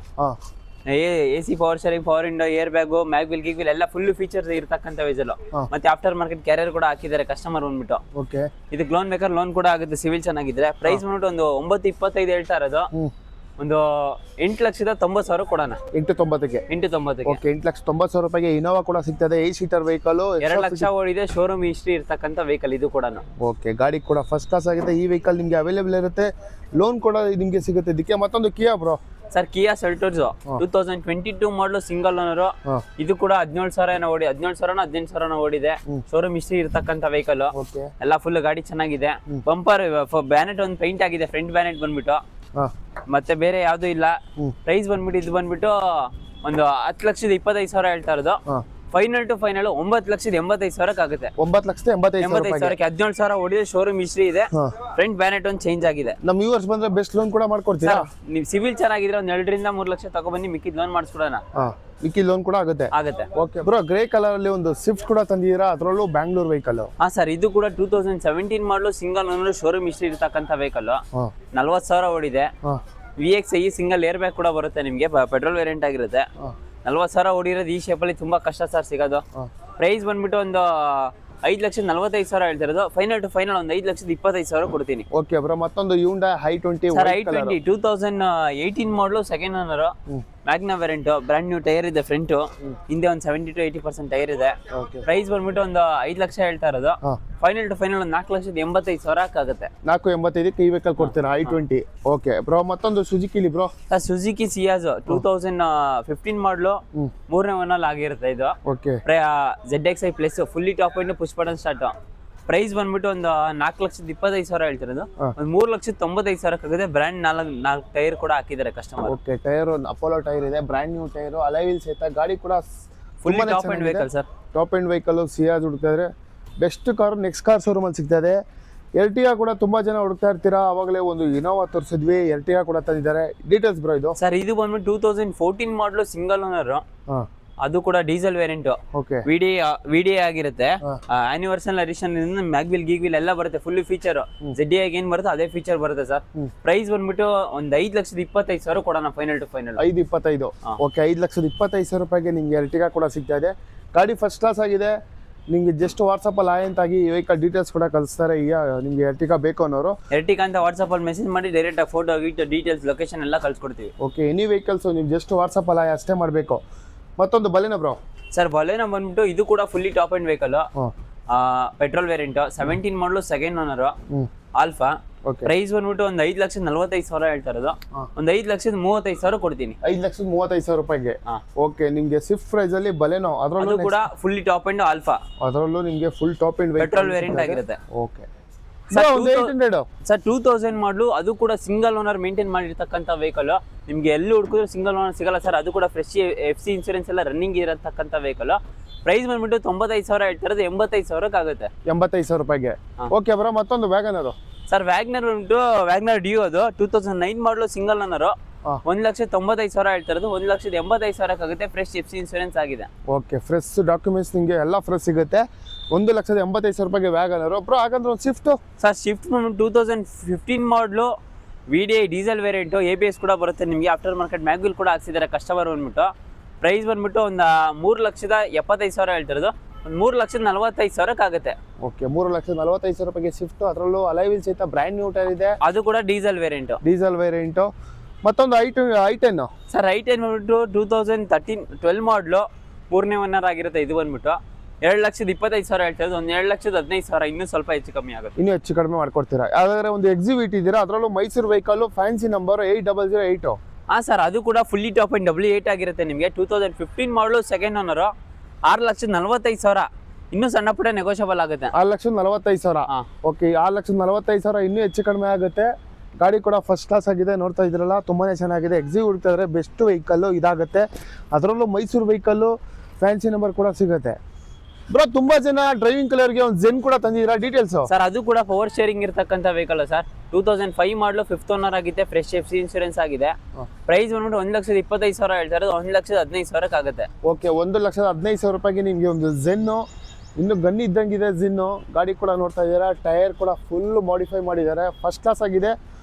AC power steering, power window, air bag, mag wheel ಗಿಗ್ವಿಲ್ ಎಲ್ಲ ಫುಲ್ ಫೀಚರ್ಸ್ ಇರತಕ್ಕಂತ ವೆಜಲ್. ಮತ್ತೆ ಆಫ್ಟರ್ ಮಾರ್ಕೆಟ್ ಕ್ಯಾರಿಯರ್ ಕೂಡ ಹಾಕಿದ್ದಾರೆ ಕಸ್ಟಮರ್ ಬಂದ್ಬಿಟ್ಟು. ಓಕೆ ಇದಕ್ಕೆ ಲೋನ್ ಬೇಕಾದ್ರೆ ಲೋನ್ ಕೂಡ ಆಗುತ್ತೆ ಸಿವಿಲ್ ಚೆನ್ನಾಗಿದ್ರೆ. ಪ್ರೈಸ್ ಬಂದ್ಬಿಟ್ಟು ಒಂದು 925 ಹೇಳ್ತಾ ಇರೋದು. ಒಂದು 8,90,000 ಕೊಡೋಣ. 890ಗೆ. 890ಗೆ. ಓಕೆ 8,90,000 ರೂಪಾಯಿಗೆ ಇನೋವಾ ಕೂಡ ಸಿಗ್ತದೆ. 8 ಸೀಟರ್ ವೆಹಿಕಲ್ 2 ಲಕ್ಷ ಓಡಿದೆ. ಶೋರೂಮ್ ಹಿಸ್ಟ್ರಿ ಇರ್ತಕ್ಕಂಥ ವೆಹಿಕಲ್ ಇದು ಕೂಡ. ಓಕೆ ಗಾಡಿ ಕೂಡ ಫಸ್ಟ್ ಕ್ಲಾಸ್ ಆಗುತ್ತೆ. ಈ ವೆಹಿಕಲ್ ನಿಮ್ಗೆ ಅವೈಲೇಬಲ್ ಇರುತ್ತೆ. ಲೋನ್ ಕೂಡ ನಿಮ್ಗೆ ಸಿಗುತ್ತೆ. ಇದಕ್ಕೆ ಮತ್ತೊಂದು ಕಿಯಾ ಬ್ರೋ. ಸರ್ ಕಿಯಾ ಸೆಲ್ಟೋಸ್ 2022 ಮಾಡಲು ಸಿಂಗಲ್ ಓನರ್. ಇದು ಕೂಡ 17,000 ಓಡಿ 18,000 ಓಡಿದೆ. ಶೋರೂಮ್ ಹಿಸ್ಟ್ರಿ ಇರ್ತಕ್ಕಂಥ ವೆಹಿಕಲ್. ಎಲ್ಲ ಫುಲ್ ಗಾಡಿ ಚೆನ್ನಾಗಿದೆ. ಬಂಪರ್ ಬ್ಯಾನೆಟ್ ಒಂದು ಪೇಂಟ್ ಆಗಿದೆ. ಫ್ರಂಟ್ ಬ್ಯಾನೆಟ್ ಬಂದ್ಬಿಟ್ಟು ಮತ್ತೆ ಬೇರೆ ಯಾವ್ದು ಇಲ್ಲ. ಪ್ರೈಸ್ ಬಂದ್ಬಿಟ್ಟು ಇದು ಬಂದ್ಬಿಟ್ಟು ಒಂದು 10,25,000 ಹೇಳ್ತಾ ಇರೋದು. ಫೈನಲ್ ಟು ಫೈನಲ್ 9,85,000 ಆಗುತ್ತೆ. 9,85,000 17,000 ಓಡಿದೆ. ಶೋರೂಮ್ ಹಿಸ್ಟ್ರಿ ಇದೆ. ಫ್ರಂಟ್ ಬ್ಯಾನೆಟ್ ಒಂದು ಚೇಂಜ್ ಆಗಿದೆ. ನಮ್ಮ ವ್ಯೂವರ್ಸ್ ಬಂದ್ರೆ ಬೆಸ್ಟ್ ಲೋನ್ ಕೂಡ ಮಾಡ್ಕೊಡ್ತೀರಾ? ನೀವು ಸಿವಿಲ್ ಚೆನ್ನಾಗಿದ್ರೆ ಒಂದು 2 ರಿಂದ 3 ಲಕ್ಷ ತಗೊಬನ್ನಿ, ಮಿಕ್ಕಿದ್ ಲೋನ್ ಮಾಡಿಸ್ಕೊಡೋಣ. ಮಿಕ್ಕಿ ಲೋನ್ ಕೂಡ ಆಗುತ್ತೆ. ಓಕೆ ಬ್ರೋ ಗ್ರೇ ಕಲರ್ ಅಲ್ಲಿ ಒಂದು ಸ್ವಿಫ್ಟ್ ಕೂಡ ತಂದಿದ್ದೀರಾ, ಅದರಲ್ಲೂ ಬ್ಯಾಂಗ್ಳೂರ್ ವೆಹಿಕಲ್. ಸರ್ ಇದು ಕೂಡ 2017 ಮಾಡಲು ಸಿಂಗಲ್ ಓನರ್. ಶೋರೂಮ್ ಹಿಸ್ಟ್ರಿ ಇರ್ತಕ್ಕಂಥ ವೆಹಿಕಲ್. 40,000 ಓಡಿದೆ. VXi ಸಿಂಗಲ್ ಏರ್ ಬ್ಯಾಗ್ ಕೂಡ ಬರುತ್ತೆ ನಿಮಗೆ. ಪೆಟ್ರೋಲ್ ವೇರಿಯಂಟ್ ಆಗಿರುತ್ತೆ. 40,000 ಓಡಿರೋದು. ಈ ಶೇಪಲ್ಲಿ ತುಂಬಾ ಕಷ್ಟ ಸರ್ ಸಿಗೋದು. ಪ್ರೈಸ್ ಬಂದ್ಬಿಟ್ಟು ಒಂದು 5,45,000 ಹೇಳ್ತಿರೋದು. ಫೈನಲ್ ಟು ಫೈನಲ್ ಒಂದು 5,25,000 ಕೊಡ್ತೀನಿ. ಓಕೆ ಬ್ರೋ ಮತ್ತೊಂದು Hyundai i20. ಸರ್ i20 2018 ಮಾಡಲು second owner. Magna variant. Brand new tyre ಇದೆ ಫ್ರಂಟ್. ಹಿಂದೆ ಒಂದು 70 to 80% ಟೈರ್ ಇದೆ. ಪ್ರೈಸ್ ಬಂದ್ಬಿಟ್ಟು ಒಂದು 5 ಲಕ್ಷ ಹೇಳ್ತಾ ಇರೋದು. ಫೈನಲ್ ಟು ಫೈನಲ್ ಒಂದು 4,85,000 ಆಗುತ್ತೆ. 485ಕ್ಕೆ ಈ ವೆಹಿಕಲ್ ಕೊಡ್ತೀರಾ i20. ಓಕೆ ಬ್ರೋ ಮತ್ತೊಂದು ಸುಜುಕಿಲಿ ಬ್ರೋ. ಸರ್ ಸುಜುಕಿ ಸಿಯಾಜ್ 2015 ಮಾಡಲು 3ನೇ ಓನರ್ ಆಗಿರುತ್ತೆ ಇದು. Okay ZXi plus fully top end push button start. Price ಬಂದ್ಬಿಟ್ಟು ಒಂದು 4,25,000 ಹೇಳ್ತಿರೋದು. ಒಂದು 3,95,000 ಆಗುತ್ತೆ. ಬ್ರ್ಯಾಂಡ್ 4 ಟೈರ್ ಕೂಡ ಹಾಕಿದ್ದಾರೆ customer. Okay tyre Apollo tyre ಇದೆ. Brand new tyre, alloy wheels ಐತೆ. ಗಾಡಿ ಕೂಡ full top end vehicle sir. Top end vehicle Ciaz ಹುಡುಕ್ತಾ ಇದ್ರೆ best car next car showroom ಅಲ್ಲಿ ಸಿಗ್ತದೆ. Ertiga ಕೂಡ ತುಂಬಾ ಜನ ಹುಡುಕ್ತಾ ಇರ್ತೀರಾ. ಅವಾಗಲೇ ಒಂದು ಇನೋವಾ ತೋರಿಸಿದ್ವಿ. Ertiga ಕೂಡ ತಂದಿದ್ದಾರೆ. ಡೀಟೇಲ್ಸ್ ಬ್ರೋ ಇದು. ಸರ್ ಇದು ಬಂದ್ಬಿಟ್ಟು 2014 ಮಾಡಲು ಸಿಂಗಲ್ ಓನರ್. ಅದು ಕೂಡ ಡೀಸೆಲ್ ವೇರಿಯಂಟ್. ವಿಡಿಎ ಆಗಿರುತ್ತೆ. ಆನಿವರ್ಸಲ್ ಎಡಿಷನ್ ಮ್ಯಾಗ್ವಿಲ್ ಗೀಗ್ವಿಲ್ ಎಲ್ಲ ಬರುತ್ತೆ. ಫುಲ್ ಫೀಚರ್ ZDI ಏನ್ ಬರುತ್ತೆ ಅದೇ ಫೀಚರ್ ಬರುತ್ತೆ ಸರ್. ಪ್ರೈಸ್ ಬಂದ್ಬಿಟ್ಟು ಒಂದು 5,25,000 ಕೊಡೋಣ. Final to final 5,25,000. ಓಕೆ 5,25,000 ರೂಪಾಯಿಗೆ ನಿಮ್ಗೆ Ertiga ಕೂಡ ಸಿಗ್ತಾ ಇದೆ. ಗಾಡಿ ಫಸ್ಟ್ ಕ್ಲಾಸ್ ಆಗಿದೆ. ನಿಮ್ಗೆ ಜಸ್ಟ್ ವಾಟ್ಸಪ್ ಅಲ್ಲಿ ಆಯ್ ಅಂತಾಗಿ ವೆಹಿಕಲ್ ಡೀಟೇಲ್ಸ್ ಕೂಡ ಕಳಿಸ್ತಾರೆ. ಈಗ ನಿಮ್ಗೆ Ertiga ಬೇಕು ಅನ್ನೋರು Ertiga ಅಂತ ವಾಟ್ಸಪ್ ಅಲ್ಲಿ ಮೆಸೇಜ್ ಮಾಡಿ ಡೈರೆಕ್ಟ್ ಆಗಿ ಫೋಟೋ ಡೀಟೇಲ್ಸ್ ಲೊಕೇಶನ್ ಎಲ್ಲ ಕಳ್ಸಿಕೊಡ್ತೀವಿ. ಓಕೆ ಎನಿ ವೆಹಿಕಲ್ಸ್ ನೀವು ಜಸ್ಟ್ ವಾಟ್ಸಪ್ ಅಲ್ಲಿ ಆಯ್ ಅಷ್ಟೇ ಮಾಡಬೇಕು. ಮತ್ತೊಂದು ಬಲೆನೋ ಬ್ರೋ. ಸರ್ ಬಲೆನೋ ಬಂದ್ಬಿಟ್ಟು ಇದು ಕೂಡ fully top end vehicle. Petrol variant. 17 ಮಾಡಲು ಸೆಕೆಂಡ್ ಓನರ್. ಆಲ್ಫಾ. ಪ್ರೈಸ್ ಬಂದ್ಬಿಟ್ಟು ಒಂದು 5,45,000 ಹೇಳ್ತಾ ಇರೋದು. ಒಂದು 5,35,000 ಕೊಡ್ತೀನಿ. 5,35,000 ರೂಪಾಯಿಗೆ. ಓಕೆ ನಿಮ್ಗೆ ಸ್ವಿಫ್ಟ್ ಪ್ರೈಸ್ ಅಲ್ಲಿ ಬಲೆನೋ ಅದರಲ್ಲೂ ಕೂಡ ಫುಲ್ಲಿ ಟಾಪ್ ಎಂಡ್ ಆಲ್ಫಾ. ಅದರಲ್ಲೂ ನಿಮ್ಗೆ full top end petrol variant ಆಗಿರುತ್ತೆ. ಓಕೆ ಸರ್ 2000 ಮಾಡಲು. ಅದು ಕೂಡ ಸಿಂಗಲ್ ಓನರ್ ಮೇಂಟೈನ್ ಮಾಡಿರ್ತಕ್ಕಂಥ ವೆಹಿಕಲ್. ನಿಮ್ಗೆ ಎಲ್ಲಿ ಹುಡುಕಿದ್ರು ಸಿಂಗಲ್ ಓನರ್ ಸಿಗಲ್ಲ ಸರ್. ಅದು ಕೂಡ ಫ್ರೆಶ್ FC ಇನ್ಸೂರೆನ್ಸ್ ಎಲ್ಲ ರನ್ನಿಂಗ್ ಇರತಕ್ಕಂಥ ವೆಹಿಕಲ್. ಪ್ರೈಸ್ ಬಂದ್ಬಿಟ್ಟು 95,000 ಹೇಳ್ತಿರೋದು. 85,000 ಆಗುತ್ತೆ. 85,000 ರೂಪಾಯಿಗೆ. ಓಕೆ ಬ್ರೋ ಮತ್ತೊಂದು ವ್ಯಾಗನರ್. ಸರ್ ವ್ಯಾಗ್ನರ್ ಬಂದ್ಬಿಟ್ಟು ವ್ಯಾಗ್ನರ್ ಡಿಯೋ ಅದು 2009 ಮಾಡಲು ಸಿಂಗಲ್ ಓನರ್. 1,95,000 ಹೇಳ್ತಿರೋದು. 1,85,000 ಆಗುತ್ತೆ. ಫ್ರೆಶ್ FC ಇನ್ಸೂರೆನ್ಸ್ ಆಗಿದೆ. ಓಕೆ ಫ್ರೆಶ್ ಡಾಕ್ಯುಮೆಂಟ್ಸ್ ನಿಮಗೆ ಎಲ್ಲ ಫ್ರೆಶ್ ಸಿಗುತ್ತೆ. 1,85,000 ರೂಪಾಯಿಗೆ ವ್ಯಾಗನರ್. ಬ್ರೋ ಹಾಗಂದ್ರೆ ಒಂದು ಸ್ವಿಫ್ಟ್. ಸರ್ ಸ್ವಿಫ್ಟ್ 2015 ಮಾಡಲು. VDI diesel variant. ABS ಕೂಡ ಬರುತ್ತೆ ನಿಮಗೆ. ಆಫ್ಟರ್ ಮಾರ್ಕೆಟ್ ಮ್ಯಾಗ್ವಿಲ್ ಕೂಡ ಹಾಕ್ಸಿದ್ದಾರೆ ಕಸ್ಟಮರ್ ಬಂದ್ಬಿಟ್ಟು. ಪ್ರೈಸ್ ಬಂದ್ಬಿಟ್ಟು ಒಂದು 3,75,000 ಹೇಳ್ತಿರೋದು, ಒಂದು 3,45,000 ಆಗುತ್ತೆ. ಓಕೆ 3,45,000 ರೂಪಾಯಿಗೆ ಸ್ವಿಫ್ಟ್, ಅದರಲ್ಲೂ ಅಲೈವಿಲ್ ಸಹಿತ ಬ್ರ್ಯಾಂಡ್ ನ್ಯೂ ಟೈರ್ ಇದೆ. ಅದು ಕೂಡ ಡೀಸೆಲ್ ವೇರಿಯಂಟು. ಮತ್ತೊಂದು i10 ಸರ್ i10 ಬಂದ್ಬಿಟ್ಟು 2012 ಮಾಡಲು 3ನೇ ಓನರ್ ಆಗಿರುತ್ತೆ. ಇದು ಬಂದ್ಬಿಟ್ಟು 2,25,000 ಹೇಳ್ತಿರೋದು, ಒಂದು 2,15,000, ಇನ್ನೂ ಸ್ವಲ್ಪ ಹೆಚ್ಚು ಕಮ್ಮಿ ಆಗುತ್ತೆ. ಇನ್ನೂ ಹೆಚ್ಚು ಕಡಿಮೆ ಮಾಡ್ಕೊಡ್ತೀರಾ. ಯಾವ್ದಾದ್ರೆ ಒಂದು ಎಕ್ಸಿಬಿಟ್ ಇದ್ದೀರಾ, ಅದರಲ್ಲೂ ಮೈಸೂರು ವೆಹಿಕಲ್, ಫ್ಯಾನ್ಸಿ ನಂಬರ್ 8008. ಹಾಂ ಸರ್, ಅದು ಕೂಡ ಫುಲ್ಲಿ ಟಾಪ್ ಅಂಡ್ W8 ಆಗಿರುತ್ತೆ ನಿಮಗೆ. 2015 ಮಾಡಲು ಸೆಕೆಂಡ್ ಓನರು, 6,45,000, ಇನ್ನೂ ಸಣ್ಣ ಪುಟ್ಟ ನೆಗೋಷಿಯಬಲ್ ಆಗುತ್ತೆ. 6,45,000. ಓಕೆ 6,45,000 ಇನ್ನೂ ಹೆಚ್ಚು ಕಡಿಮೆ ಆಗುತ್ತೆ. ಗಾಡಿ ಕೂಡ ಫಸ್ಟ್ ಕ್ಲಾಸ್ ಆಗಿದೆ, ನೋಡ್ತಾ ಇದ್ರಲ್ಲ, ತುಂಬಾ ಚೆನ್ನಾಗಿದೆ. ಎಕ್ಸಿವ್ ಹುಡುಕಿದ್ರೆ ಬೆಸ್ಟ್ ವೆಹಿಕಲ್ಲು ಇದಾಗುತ್ತೆ. ಅದರಲ್ಲೂ ಮೈಸೂರು ವೆಹಿಕಲ್ಲು, ಫ್ಯಾನ್ಸಿ ನಂಬರ್ ಕೂಡ ಸಿಗುತ್ತೆ. ಬ್ರೋ ತುಂಬಾ ಜನ ಡ್ರೈವಿಂಗ್ ಕಲರ್ಗೆ ಒಂದು ಜೆನ್ ಕೂಡ ತಂದಿದ್ದೀರಾ, ಡೀಟೇಲ್ಸ್ ಸರ್? ಅದು ಕೂಡ ಪವರ್ ಶೇರಿಂಗ್ ಇರ್ತಕ್ಕಂಥ ವೆಹಿಕಲ್ ಸರ್. 2005 ಮಾಡಲು 5th ಓನರ್ ಆಗಿದೆ, ಫ್ರೆಶ್ FC ಇನ್ಶೂರೆನ್ಸ್ ಆಗಿದೆ. ಪ್ರೈಸ್ ಬಂದ್ಬಿಟ್ಟು 1,25,000 ಹೇಳ್ತಾರೆ, 1,15,000 ಆಗುತ್ತೆ. ಓಕೆ 1,15,000 ರೂಪಾಯಿಗೆ ನಿಮಗೆ ಒಂದು ಜೆನ್ನು, ಇನ್ನು ಗನ್ ಇದ್ದಂಗಿದೆ ಜಿನ್ನು. ಗಾಡಿ ಕೂಡ ನೋಡ್ತಾ ಇದ್ದೀರಾ, ಟೈರ್ ಕೂಡ ಫುಲ್ ಮಾಡಿಫೈ ಮಾಡಿದ್ದಾರೆ, ಫಸ್ಟ್ ಕ್ಲಾಸ್ ಆಗಿದೆ.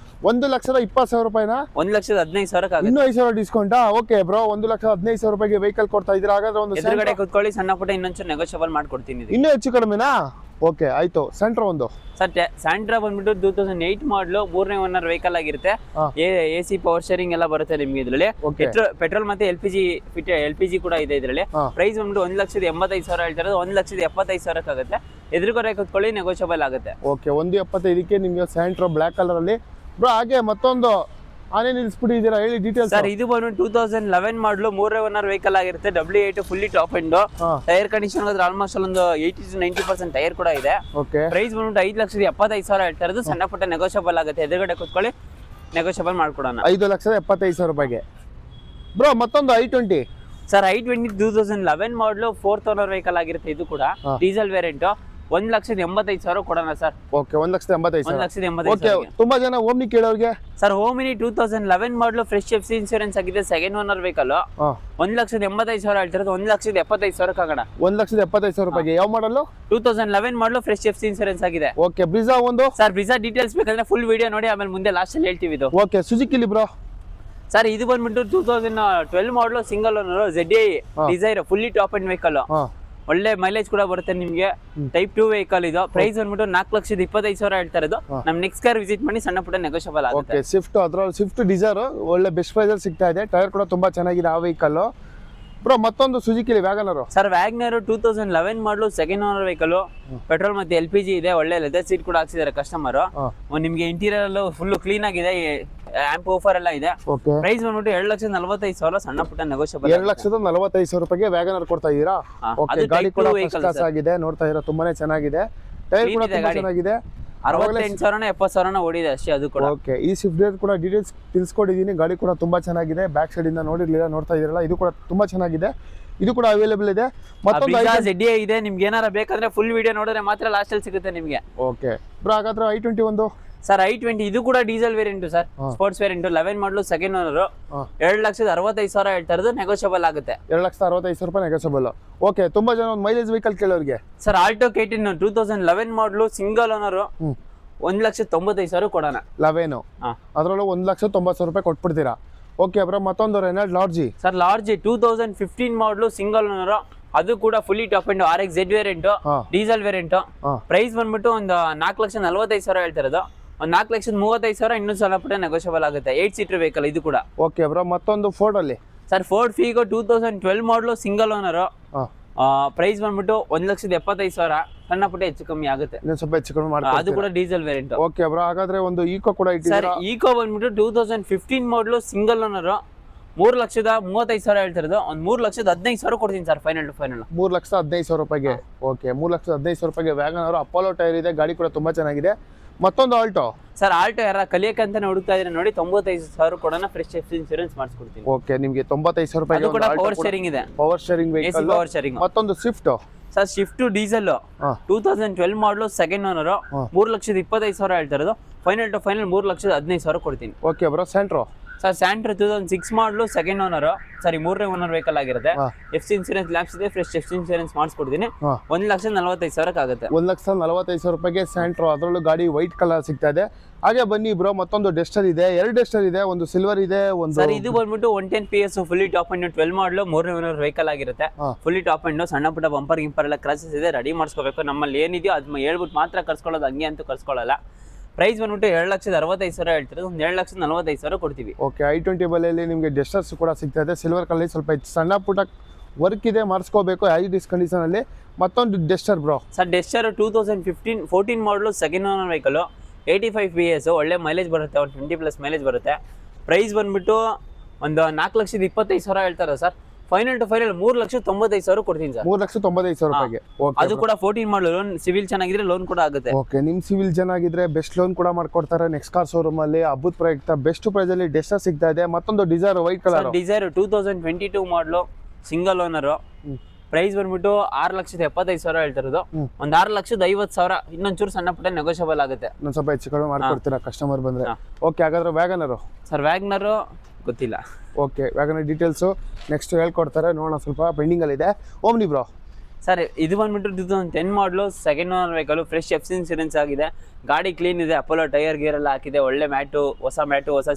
1,20,000 ರೂಪಾಯಿನ 1,15,000 ಆಗುತ್ತೆ. ಇನ್ನೂ 5,000 ಡಿಸ್ಕೌಂಟಾ? ಓಕೆ ಬ್ರೋ 1,15,000 ರೂಪಾಯಿಗೆ ವೆಹಿಕಲ್ ಕೊಡ್ತಾ ಇದ್ದೀರಾ. ಹಾಗಾದ್ರೆ ಒಂದು ಎದುರುಗಡೆ ಕೂತ್ಕೊಳ್ಳಿ, ಸಣ್ಣ ಪುಟ್ಟ ಇನ್ನೊಂಚು ನೆಗೋಷಿಯಬಲ್ ಮಾಡ್ಕೊಡ್ತೀನಿ. ಇನ್ನೂ ಹೆಚ್ಚು ಕಡಿಮೆನಾ? ಓಕೆ ಆಯ್ತು. ಸೆಂಟ್ರಾ ಒಂದು ಸರ್, ಸ್ಯಾಂಟ್ರಾ ಬಂದ್ಬಿಟ್ಟು 2008 ಮಾಡಲು 3ನೇ ಓನರ್ ವೆಹಿಕಲ್ ಆಗಿರುತ್ತೆ. AC ಪವರ್ ಶೇರಿಂಗ್ ಎಲ್ಲ ಬರುತ್ತೆ ನಿಮ್ಗೆ ಇದರಲ್ಲಿ. ಪೆಟ್ರೋಲ್ ಮತ್ತೆ LPG ಕೂಡ ಇದೆ ಇದರಲ್ಲಿ. ಪ್ರೈಸ್ ಬಂದ್ಬಿಟ್ಟು 1,85,000 ಹೇಳ್ತಾರೆ, 1,75,000 ಆಗುತ್ತೆ. ಎದುರುಗಡೆ ಕೂತ್ಕೊಳ್ಳಿ, ನೆಗೋಷಿಯಬಲ್ ಆಗುತ್ತೆ. ಓಕೆ 1,75,000ಕ್ಕೆ ನಿಮಗೆ ಸ್ಯಾಂಟ್ರಾ ಬ್ಲ್ಯಾಕ್ ಕಲರ್ ಅಲ್ಲಿ. ಬ್ರೋ ಹಾಗೆ ಮತ್ತೊಂದು ಆನೆ ನಿಲ್ಸ್ಬಿಟ್ಟಿದ್ದೀರಾ, ಹೇಳಿ ಡೀಟೇಲ್ಸ್. ಸರ್, ಇದು ಬಂದ್ಬಿಟ್ಟು 2011 ಮಾಡಲು 3ನೇ ಓನರ್ ವೆಹಿಕಲ್ ಆಗಿರುತ್ತೆ. W8 fully top end. Tyre condition ಆದ್ರೆ ಆಲ್ಮೋಸ್ಟ್ ಒಂದು 80 to 90% ಟೈರ್ ಕೂಡ ಇದೆ. ಓಕೆ ಪ್ರೈಸ್ ಬಂದ್ಬಿಟ್ಟು 5,75,000 ಹೇಳ್ತಾ ಇರೋದು, ಸಣ್ಣ ಪುಟ್ಟ ನೆಗೋಷಿಯಬಲ್ ಆಗುತ್ತೆ. ಎದುರುಗಡೆ ಕೂತ್ಕೊಳ್ಳಿ, ನೆಗೋಷಿಯಬಲ್ ಮಾಡ್ಕೊಡೋಣ. 5,75,000 ರೂಪಾಯಿಗೆ. ಬ್ರೋ ಮತ್ತೊಂದು i20. ಸರ್, i20 2011 ಮಾಡಲು 4th ಓನರ್ ವೆಹಿಕಲ್ ಆಗಿರುತ್ತೆ. ಇದು ಕೂಡ ಡೀಸೆಲ್ ವೇರಿಯಂಟ್. 1,85,000 ಕೊಡೋಣ ಸರ್. ಓಕೆ 1,85,000. 1,85,000. ತುಂಬಾ ಜನ ಓಮ್ನಿ ಕೇಳೋರಿಗೆ ಸರ್, ಓಮಿನಿ 2011 ಮಾಡಲು ಫ್ರೆಶ್ FC ಇನ್ಶೂರೆನ್ಸ್ ಆಗಿದೆ, ಸೆಕೆಂಡ್ ಓನರ್ ವೆಹಿಕಲ್. 1,85,000 ಹೇಳ್ತಿರೋದು, 1,75,000 ಆಗೋಣ. 1,75,000 ರೂಪಾಯಿಗೆ. ಯಾವ ಮಾಡಲು? 2011 ಮಾಡಲು ಫ್ರೆಶ್ FC ಇನ್ಶೂರೆನ್ಸ್ ಆಗಿದೆ. ಓಕೆ ಬ್ರಿಜಾ ಒಂದು. ಸರ್, ಬ್ರಿಜಾ ಡೀಟೇಲ್ಸ್ ಬೇಕಂದ್ರೆ ಫುಲ್ ವಿಡಿಯೋ ನೋಡಿ, ಆಮೇಲೆ ಮುಂದೆ ಲಾಸ್ಟ್ ಅಲ್ಲಿ ಹೇಳ್ತೀವಿ ಇದು. Okay ಸುಜುಕಿಲಿ bro. ಸರ್, ಇದು ಬಂದ್ಬಿಟ್ಟು 2012 ಮಾಡಲು single owner ZDI Dzire fully top end vehicle. ಒಳ್ಳೆ ಮೈಲೇಜ್ ಕೂಡ ಬರುತ್ತೆ ನಿಮ್ಗೆ. ಟೈಪ್ 2 ವೆಹಿಕಲ್ ಇದು. ಪ್ರೈಸ್ ಬಂದ್ಬಿಟ್ಟು 4,25,000 ಹೇಳ್ತಾ ಇರೋದು. ನಮ್ ನೆಕ್ಸ್ಟ್ ಕಾರ್ ವಿಸಿಟ್ ಮಾಡಿ, ಸಣ್ಣ ಪುಟ್ಟ ನೆಗೋಷಿಯಬಲ್ ಆಗುತ್ತೆ. ಓಕೆ ಸ್ವಿಫ್ಟ್, ಅದ್ರಲ್ಲಿ ಸ್ವಿಫ್ಟ್ ಡಿಸೈರ್ ಒಳ್ಳೆ ಬೆಸ್ಟ್ ಪ್ರೈಸ್ ಅಲ್ಲಿ ಸಿಗ್ತಾ ಇದೆ. ಟೈರ್ ಕೂಡ ತುಂಬಾ ಚೆನ್ನಾಗಿದೆ ಆ ವೆಹಿಕಲ್. ಬ್ರೋ ಮತ್ತೊಂದು ಸುಜುಕಿಲಿ ವ್ಯಾಗನರ್. ಸರ್, ವ್ಯಾಗನರ್ 2011 ಮಾಡಲು ಸೆಕೆಂಡ್ ಓನರ್ ವೆಹಿಕಲ್. ಪೆಟ್ರೋಲ್ ಮತ್ತೆ LPG ಇದೆ. ಒಳ್ಳೆ ಲೆದರ್ ಸೀಟ್ ಕೂಡ ಹಾಕ್ಸಿದ್ದಾರೆ ಕಸ್ಟಮರ್. ನಿಮ್ಗೆ ಇಂಟೀರಿಯರ್ ಎಲ್ಲ ಫುಲ್ ಕ್ಲೀನ್ ಆಗಿದೆ, ಆಂಪ್ ಆಫರ್ ಎಲ್ಲ ಇದೆ. ಪ್ರೈಸ್ ಬಂದ್ಬಿಟ್ಟು 2,45,000, ಸಣ್ಣ ಪುಟ್ಟ ನೆಗೋಷಿಯಬಲ್. 2,45,000 ರೂಪಾಯಿಗೆ ವ್ಯಾಗನರ್ ಕೊಡ್ತಾ ಇದ್ದೀರಾ. ಓಕೆ ಗಾಡಿ ಕೂಡ ಫಸ್ಟ್ ಕ್ಲಾಸ್ ಆಗಿದೆ, ನೋಡ್ತಾ ಇದ್ದೀರಾ, ತುಂಬಾನೇ ಚೆನ್ನಾಗಿದೆ. ಟೈರ್ ಕೂಡ ತುಂಬಾ ಚೆನ್ನಾಗಿದೆ. 68,000 70,000 ಓಡಿದೆ ಅಷ್ಟೇ ಅದು ಕೂಡ. ಓಕೆ ಈ ಸ್ವಿಫ್ಟ್ ಕೂಡ ಡೀಟೇಲ್ಸ್ ತಿಳಿಸ್ಕೊಟ್ಟಿದ್ದೀನಿ. ಗಾಡಿ ಕೂಡ ತುಂಬಾ ಚೆನ್ನಾಗಿದೆ. ಬ್ಯಾಕ್ ಸೈಡ್ ಇಂದ ನೋಡಿರ್ಲಿಲ್ಲ, ನೋಡ್ತಾ ಇದ್ದೀರಲ್ಲ, ಇದು ಕೂಡ ತುಂಬಾ ಚೆನ್ನಾಗಿದೆ. ಇದು ಕೂಡ ಅವೈಲೇಬಲ್ ಇದೆ. ಮತ್ತೊಂದು ZDI ಇದೆ. ನಿಮ್ಗೆ ಏನಾರ ಬೇಕಂದ್ರೆ ಫುಲ್ ವಿಡಿಯೋ ನೋಡಿದ್ರೆ ಮಾತ್ರ ಲಾಸ್ಟ್ ಅಲ್ಲಿ ಸಿಗುತ್ತೆ ನಿಮ್ಗೆ. ಓಕೆ ಬ್ರೋ ಹಾಗಾದ್ರೆ i20 ಒಂದು. ಸರ್, i20 ಇದು ಕೂಡ diesel variant sir, sports variant. 11 ಮಾಡಲು ಸೆಕೆಂಡ್ ಓನರ್. 2,65,000 ಹೇಳ್ತಾ ಇರೋದು, ನೆಗೋಷಿಯಬಲ್ ಆಗುತ್ತೆ. 2,65,000 ರೂಪಾಯಿ ನೆಗೋಷಿಯಬಲ್. ಓಕೆ ತುಂಬಾ ಜನ ಒಂದು ಮೈಲೇಜ್ ವೆಹಿಕಲ್ ಕೇಳೋರಿಗೆ. ಸರ್, ಆಲ್ಟೋ K10 2011 ಮಾಡಲು ಸಿಂಗಲ್ ಓನರ್, 1,95,000 ಕೊಡೋಣ. 11 ಅದರಲ್ಲೂ 1,90,000 ರೂಪಾಯಿ ಕೊಟ್ಬಿಡ್ತೀರಾ. ಓಕೆ ಬ್ರೋ ಮತ್ತೊಂದು ರೆನಾಲ್ಡ್ ಲಾರ್ಜಿ. ಸರ್, ಲಾರ್ಜಿ 2015 ಮಾಡಲು ಸಿಂಗಲ್ ಓನರ್. ಅದು ಕೂಡ fully top end RX Z variant, diesel variant. Price ಬಂದ್ಬಿಟ್ಟು ಒಂದು 4,45,000 ಹೇಳ್ತಾ ಇರೋದು, ಒಂದು 4,35,000, ಇನ್ನೂ ಸಣ್ಣ ಪುಟ್ಟ ನೆಗೋಷಿಯಬಲ್ ಆಗುತ್ತೆ. 8 ಸೀಟರ್ ವೆಹಿಕಲ್ ಇದು ಕೂಡ. ಓಕೆ ಬ್ರೋ ಮತ್ತೊಂದು ಫೋರ್ಡ್ ಅಲ್ಲಿ. ಸರ್, ಫೋರ್ಡ್ ಫೀಗೋ 2012 ಮಾಡಲು ಸಿಂಗಲ್ ಓನರ್. ಪ್ರೈಸ್ ಬಂದ್ಬಿಟ್ಟು 1,75,000, ಸಣ್ಣ ಪುಟ್ಟ ಹೆಚ್ಚು ಕಮ್ಮಿ ಆಗುತ್ತೆ. ಸ್ವಲ್ಪ ಹೆಚ್ಚು ಕಮ್ಮಿ ಮಾಡ್ತಾರೆ. ಅದು ಕೂಡ ಡೀಸೆಲ್ ವೇರಿಯಂಟ್. ಓಕೆ ಬ್ರೋ ಹಾಗಾದ್ರೆ ಒಂದು ಈಕೋ ಕೂಡ ಇಟ್ಟಿದ್ದೀರಾ. ಸರ್, ಈಕೋ ಬಂದ್ಬಿಟ್ಟು 2015 ಮಾಡಲು ಸಿಂಗಲ್ ಓನರ್. 3,35,000 ಹೇಳ್ತಿರೋದು, ಒಂದು 3,15,000 ಕೊಡ್ತೀನಿ ಸರ್, ಫೈನಲ್ ಟು ಫೈನಲ್. 3,15,000 ರೂಪಾಯಿಗೆ. ಓಕೆ 3,15,000 ರೂಪಾಯಿಗೆ ವ್ಯಾಗನರ್. ಅಪೋಲೋ ಟೈರ್ ಇದೆ, ಗಾಡಿ ಕೂಡ ತುಂಬಾ ಚೆನ್ನಾಗಿದೆ. ಮತ್ತೊಂದು ಆಲ್ಟೋ. ಸರ್, ಆಲ್ಟೋ ಯಾರ ಕಲಿಯಕ್ಕಂತಾನೆ ಹುಡುಕ್ತಾ ಇದ್ರೆ ನೋಡಿ, 95,000 ಕೊಡೋಣ, ಫ್ರೆಶ್ FC ಇನ್ಶೂರೆನ್ಸ್ ಮಾಡಿಸ್ಕೊಡ್ತೀನಿ. ಓಕೆ ನಿಮಗೆ 95,000 ರೂಪಾಯಿ. ಅದು ಕೂಡ ಪವರ್ ಶೇರಿಂಗ್ ಇದೆ. Power steering vehicle. Power steering. ಮತ್ತೊಂದು ಸ್ವಿಫ್ಟ್. ಸರ್, ಸ್ವಿಫ್ಟ್ ಡೀಸೆಲ್ 2012 ಮಾಡಲು ಸೆಕೆಂಡ್ ಓನರ್. 3,25,000 ಹೇಳ್ತಾ ಇರೋದು, ಫೈನಲ್ ಟು ಫೈನಲ್ 3,15,000 ಕೊಡ್ತೀನಿ. Okay bro ಸೆಂಟ್ರೋ. ಸರ್ ಸ್ಯಾಂಟ್ರೋ 2006 ಮಾಡಲು ಸೆಕೆಂಡ್ ಓನರ್, ಸಾರಿ ಮೂರನೇ ಓನರ್ ವೆಹಿಕಲ್ ಆಗಿರುತ್ತೆ. ಹಾ. ಎಫ್ ಸಿ ಇನ್ಸೂರೆನ್ಸ್ ಲ್ಯಾಬ್ಸ್ ಇದೆ, ಫ್ರೆಶ್ ಎಫ್ ಸಿ ಇನ್ಸೂರೆನ್ಸ್ ಮಾಡಿಸ್ಕೊಡ್ತೀನಿ. ಹಾ. 1,45,000 ಆಗುತ್ತೆ. 1,45,000 ರೂಪಾಯಿಗೆ ಸ್ಯಾಂಟ್ರೋ, ಅದರಲ್ಲೂ ಗಾಡಿ ವೈಟ್ ಕಲರ್ ಸಿಗ್ತಾ ಇದೆ. ಹಾಗೆ ಬನ್ನಿ ಬ್ರೋ, ಮತ್ತೊಂದು ಡೆಸ್ಟರ್ ಇದೆ, 2 ಡೆಸ್ಟರ್ ಇದೆ, ಒಂದು ಸಿಲ್ವರ್ ಇದೆ, ಒಂದು ಸರ್ ಇದು ಬಂದ್ಬಿಟ್ಟು 110 PS ಫುಲ್ಲಿ ಟಾಪ್ ಅಂಡ್ 12 ಮಾಡಲು ಮೂರನೇ ಓನರ್ ವೆಹಿಕಲ್ ಆಗಿರುತ್ತೆ. ಹಾ. ಫುಲ್ಲಿ ಟಾಪ್ ಅಂಡ್ ಸಣ್ಣ ಪುಟ್ಟ ಬಂಪರ್ ಗಿಂಪರ್ ಎಲ್ಲ ಕ್ರಾಸಸ್ ಇದೆ, ರೆಡಿ ಮಾಡಿಸ್ಕೋಬೇಕು. ನಮ್ಮಲ್ಲಿ ಏನಿದೆಯೋ ಅದನ್ನ ಹೇಳ್ಬಿಟ್ಟು ಮಾತ್ರ ಕರ್ಸ್ಕೊಳ್ಳೋದು, ಹಂಗೆ ಅಂತೂ ಕರ್ಸ್ಕೊಳ್ಳಲ್ಲ. ಪ್ರೈಸ್ ಬಂದ್ಬಿಟ್ಟು 2,65,000 ಹೇಳ್ತಿರೋದು, ಒಂದು 2,45,000 ಕೊಡ್ತೀವಿ. ಓಕೆ. i20 ಬಲೆಯಲ್ಲಿ ನಿಮಗೆ ಡೆಸ್ಟರ್ಸ್ ಕೂಡ ಸಿಗ್ತಾ ಇದೆ, ಸಿಲ್ವರ್ ಕಲರ್, ಸ್ವಲ್ಪ ಸಣ್ಣ ಪುಟ್ಟ ವರ್ಕ್ ಇದೆ, ಮಾಡಿಸ್ಕೋಬೇಕು ಆ್ಯಸ್ ಇಸ್ ಕಂಡೀಷನಲ್ಲಿ. ಮತ್ತೊಂದು ಡೆಸ್ಟರ್ ಬ್ರೋ. ಸರ್ ಡೆಸ್ಟರ್ 2014 ಮಾಡಲು ಸೆಕೆಂಡ್ ಓನರ್ ವೆಹಿಕಲ್, 85 PS, ಒಳ್ಳೆ ಮೈಲೇಜ್ ಬರುತ್ತೆ, ಒಂದು 20+ ಮೈಲೇಜ್ ಬರುತ್ತೆ. ಪ್ರೈಸ್ ಬಂದ್ಬಿಟ್ಟು ಒಂದು 4,25,000 ಹೇಳ್ತಾರೆ ಸರ್. ಫೈನಲ್ ಟು ಫೈನಲ್ 3,95,000 ಕೊಡ್ತೀನಿ ಸರ್. 3,95,000 ರೂಪಾಯಿಗೆ. ಓಕೆ. ಅದು ಕೂಡ 14 ಮಾಡಲು ಲೋನ್, ಸಿವಿಲ್ ಚೆನ್ನಾಗಿದ್ರೆ ಲೋನ್ ಕೂಡ ಆಗುತ್ತೆ. ಓಕೆ. ನಿಮ್ಮ ಸಿವಿಲ್ ಚೆನ್ನಾಗಿದ್ರೆ ಬೆಸ್ಟ್ ಲೋನ್ ಕೂಡ ಮಾಡ್ಕೊಡ್ತಾರೆ. ನೆಕ್ಸ್ಟ್ ಕಾರ್ ಶೋರೂಮ್ ಅಲ್ಲಿ ಅದ್ಭುತ ಪ್ರಯುಕ್ತ ಬೆಸ್ಟ್ ಪ್ರೈಸ್ ಅಲ್ಲಿ ಡೆಸ್ಟರ್ ಸಿಗ್ತಾ ಇದೆ. ಮತ್ತೊಂದು ಡಿಸೈರ್ ವೈಟ್ ಕಲರ್. ಡಿಸೈರ್ 2022 ಮಾಡಲು ಸಿಂಗಲ್ ಓನರ್. ಪ್ರೈಸ್ ಬಂದ್ಬಿಟ್ಟು 6,75,000 ಹೇಳ್ತಿರೋದು, ಒಂದು 6,50,000. ಇನ್ನೊಂಚೂರು ಸಣ್ಣ ಪುಟ್ಟ ನೆಗೋಷಿಯಬಲ್ ಆಗುತ್ತೆ. ಇನ್ನೊಂದು ಸ್ವಲ್ಪ ಹೆಚ್ಚು ಕಡಿಮೆ ಮಾಡ್ಕೊಡ್ತೀರಾ ಕಸ್ಟಮರ್ ಬಂದ್ರೆ. ಓಕೆ. ಹಾಗಾದ್ರೆ ವ್ಯಾಗನರು ಸರ್ ವ್ಯಾಗ್ನರು ಗೊತ್ತಿಲ್ಲ. ಓಕೆ. ವ್ಯಾಗನರ್ ಡೀಟೇಲ್ಸು ನೆಕ್ಸ್ಟ್ ಹೇಳ್ಕೊಡ್ತಾರೆ, ನೋಡೋಣ. ಸ್ವಲ್ಪ ಪೆಂಡಿಂಗ್ ಅಲ್ಲಿ ಇದೆ. Omni bro. ಸರ್ ಇದು ಬಂದ್ಬಿಟ್ಟು 2010 ಮಾಡಲು second owner vehicle, fresh F C insurance ಆಗಿದೆ. ಗಾಡಿ ಕ್ಲೀನ್ ಇದೆ, ಅಪೋಲೋ ಟೈರ್ ಗೇರ್ ಎಲ್ಲ ಹಾಕಿದೆ, ಒಳ್ಳೆ ಮ್ಯಾಟು, ಹೊಸ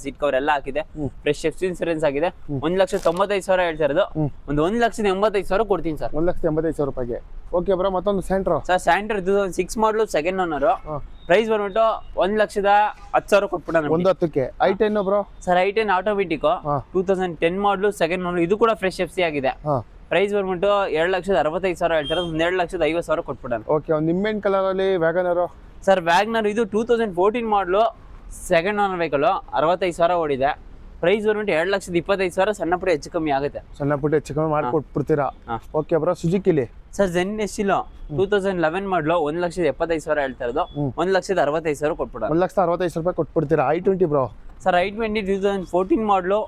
ಸೀಟ್ ಕವರ್ ಎಲ್ಲ ಹಾಕಿದೆ, ಫ್ರೆಶ್ ಎಫ್ ಸಿ ಇನ್ಸೂರೆನ್ಸ್ ಆಗಿದೆ. 1,95,000 ಹೇಳ್ತಾ ಇರೋದು, ಒಂದು 1,85,000 ಕೊಡ್ತೀನಿ ಸರ್. 1,85,000 ರೂಪಾಯಿಗೆ. Okay bro. ಮತ್ತೊಂದು ಸ್ಯಾಂಟ್ರೋ. ಸರ್ ಸ್ಯಾಂಟ್ರೋ 2006 ಮಾಡಲು ಸೆಕೆಂಡ್ ಓನರ್. ಪ್ರೈಸ್ ಬಂದ್ಬಿಟ್ಟು 1,10,000 ಕೊಟ್ಬಿಡೋಣ. 1,10,000. i10 bro. Sir i10 automatic 2010 ಮಾಡಲು ಸೆಕೆಂಡ್ ಓನರ್, ಇದು ಕೂಡ ಫ್ರೆಶ್ ಎಫ್ ಸಿ ಆಗಿದೆ. ಪ್ರೈಸ್ ಬಂದ್ಬಿಟ್ಟು 2,65,000 ಹೇಳ್ತಾರೆ, 2,50,000 ಕೊಟ್ಬಿಡೋಣ. ಓಕೆ. ಒಂದು ನಿಮ್ಮೆನ್ ಕಲರ್ ಅಲ್ಲಿ ವ್ಯಾಗನರು. ಸರ್ ವ್ಯಾಗ್ನರ್ ಇದು 2014 ಮಾಡಲು ಸೆಕೆಂಡ್ ಓನರ್ ವೆಹಿಕಲ್, 65,000 ಓಡಿದೆ. ಪ್ರೈಸ್ ಬಂದ್ಬಿಟ್ಟು 2,25,000, ಸಣ್ಣ ಪುಟ್ಟ ಹೆಚ್ಚು ಕಮ್ಮಿ ಆಗುತ್ತೆ. ಸಣ್ಣ ಪುಟ್ಟ ಹೆಚ್ಚು ಕಮ್ಮಿ ಮಾಡ್ಕೊಟ್ಬಿಡ್ತೀರಾ. Okay bro. ಸುಜುಕಿಲಿ ಸರ್ ಜೆನ್ ಎಸ್ಟಿಲೋ 2011 ಮಾಡಲು 1,75,000 ಹೇಳ್ತಾ ಇರೋದು, 1,65,000 ಕೊಟ್ಬಿಡೋಣ. 1,65,000 ರೂಪಾಯಿ ಕೊಟ್ಬಿಡ್ತೀರಾ. i20 bro. ಸರ್ i20 2014 ಮಾಡಲು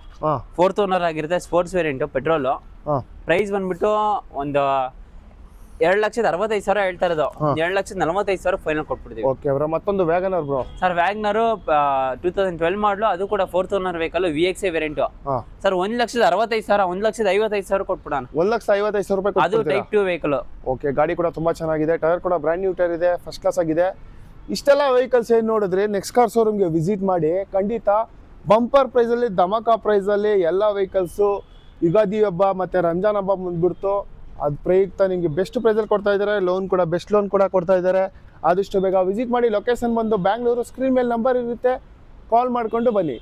ಫೋರ್ತ್ ಓನರ್ ಆಗಿರುತ್ತೆ, ಸ್ಪೋರ್ಟ್ಸ್ ವೇರಿಯಂಟ್, ಪೆಟ್ರೋಲು. ಪ್ರೈಸ್ ಬಂದ್ಬಿಟ್ಟು ಒಂದು 2,65,000 ಹೇಳ್ತಾ ಇರೋದು, 2,45,000 ಫೈನಲ್ ಕೊಟ್ಬಿಡ್ತೀವಿ. Okay bro. ಮತ್ತೊಂದು ವ್ಯಾಗನರ್ ಬ್ರೋ. ಸರ್ ವ್ಯಾಗ್ನರು 2012 ಮಾಡಲು, ಅದು ಕೂಡ fourth owner vehicle, VXA variant. Sir 1,65,000, 1,55,000 ಕೊಟ್ಬಿಡೋಣ. 1,55,000 ರೂಪಾಯಿ. ಅದು ಟೈಪ್ 2 ವೆಹಿಕಲ್. ಓಕೆ. ಗಾಡಿ ಕೂಡ ತುಂಬಾ ಚೆನ್ನಾಗಿದೆ, ಟೈರ್ ಕೂಡ ಬ್ರ್ಯಾಂಡ್ ನ್ಯೂ ಟೈರ್ ಇದೆ, ಫಸ್ಟ್ ಕ್ಲಾಸ್ ಆಗಿದೆ. ಇಷ್ಟೆಲ್ಲ ವೆಹಿಕಲ್ಸ್ ಏನು ನೋಡಿದ್ರೆ ನೆಕ್ಸ್ಟ್ ಕಾರ್ ಶೋರೂಮ್ಗೆ ವಿಸಿಟ್ ಮಾಡಿ. ಖಂಡಿತ ಬಂಪರ್ ಪ್ರೈಸಲ್ಲಿ, ಧಮಾಕಾ ಪ್ರೈಸಲ್ಲಿ ಎಲ್ಲ ವೆಹಿಕಲ್ಸು. ಯುಗಾದಿ ಹಬ್ಬ ಮತ್ತು ರಂಜಾನ್ ಹಬ್ಬ ಮುಂದ್ಬಿಡ್ತು, ಅದು ಪ್ರಯುಕ್ತ ನಿಮಗೆ ಬೆಸ್ಟ್ ಪ್ರೈಸಲ್ಲಿ ಕೊಡ್ತಾ ಇದ್ದಾರೆ. ಲೋನ್ ಕೂಡ ಬೆಸ್ಟ್ ಲೋನ್ ಕೂಡ ಕೊಡ್ತಾ ಇದ್ದಾರೆ. ಆದಷ್ಟು ಬೇಗ ವಿಸಿಟ್ ಮಾಡಿ. ಲೊಕೇಶನ್ ಬಂದು ಬ್ಯಾಂಗ್ಳೂರು. ಸ್ಕ್ರೀನ್ ಮೇಲೆ ನಂಬರ್ ಇರುತ್ತೆ, ಕಾಲ್ ಮಾಡಿಕೊಂಡು ಬನ್ನಿ.